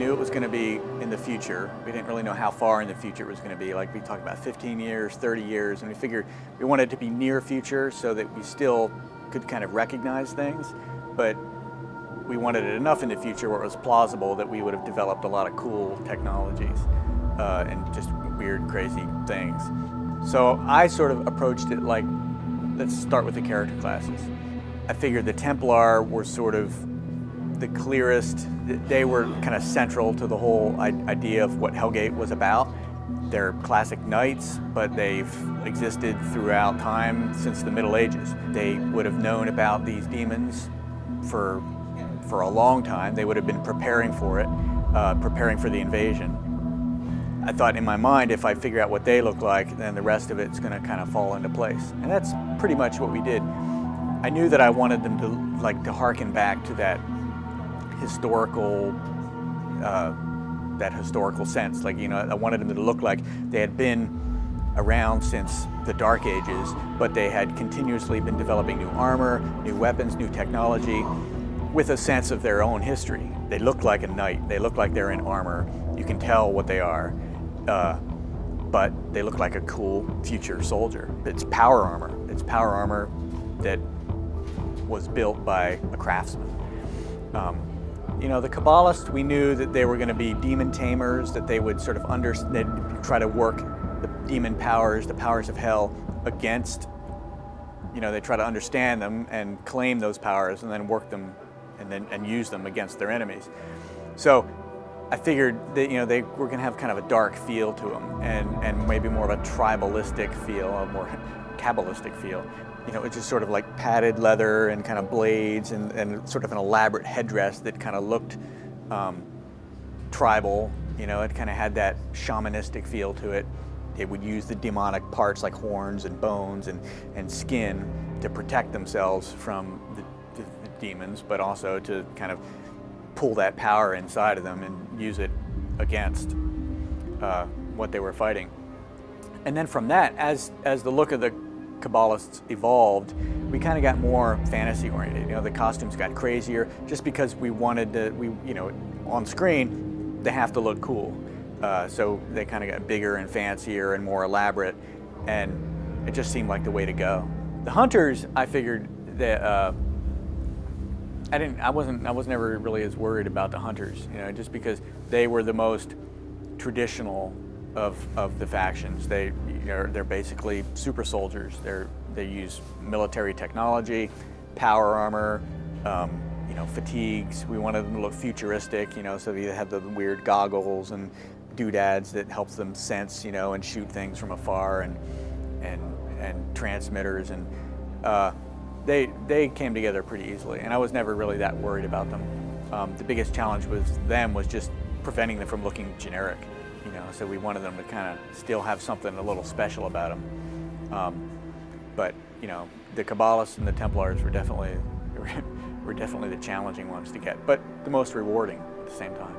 knew it was going to be in the future. We didn't really know how far in the future it was going to be. Like we talked about 15 years, 30 years, and we figured we wanted it to be near future so that we still could kind of recognize things, but we wanted it enough in the future where it was plausible that we would have developed a lot of cool technologies and just weird, crazy things. So I sort of approached it like, let's start with the character classes. I figured the Templar were sort of the clearest. They were kind of central to the whole idea of what Hellgate was about. They're classic knights, but they've existed throughout time since the Middle Ages. They would have known about these demons for a long time. They would have been preparing for it, preparing for the invasion. I thought in my mind, if I figure out what they look like, then the rest of it's going to kind of fall into place. And that's pretty much what we did. I knew that I wanted them to harken back to that historical sense. Like, you know, I wanted them to look like they had been around since the Dark Ages, but they had continuously been developing new armor, new weapons, new technology, with a sense of their own history. They look like a knight. They look like they're in armor. You can tell what they are, but they look like a cool future soldier. It's power armor. It's power armor that was built by a craftsman. You know, the Kabbalists, we knew that they were going to be demon tamers, that they would sort of they'd try to work the demon powers, the powers of hell against, you know, they try to understand them and claim those powers and then work them and use them against their enemies. So I figured that, you know, they were going to have kind of a dark feel to them and maybe more of a tribalistic feel, a more Kabbalistic feel. You know, it's just sort of like padded leather and kind of blades and sort of an elaborate headdress that kind of looked tribal. You know, it kind of had that shamanistic feel to it. They would use the demonic parts like horns and bones and skin to protect themselves from the demons, but also to kind of pull that power inside of them and use it against what they were fighting. And then from that, as the look of the Kabbalists evolved, we kind of got more fantasy oriented. You know, the costumes got crazier just because we wanted to, you know, on screen, they have to look cool. So they kind of got bigger and fancier and more elaborate, and it just seemed like the way to go. The hunters, I figured that I was never really as worried about the hunters, you know, just because they were the most traditional of the factions. They're basically super soldiers. They use military technology, power armor, you know, fatigues. We wanted them to look futuristic, you know, so they had the weird goggles and doodads that helps them sense, you know, and shoot things from afar, and transmitters, and they came together pretty easily, and I was never really that worried about them. The biggest challenge was just preventing them from looking generic. You know, so we wanted them to kind of still have something a little special about them. But you know, the Kabbalists and the Templars were definitely the challenging ones to get, but the most rewarding at the same time.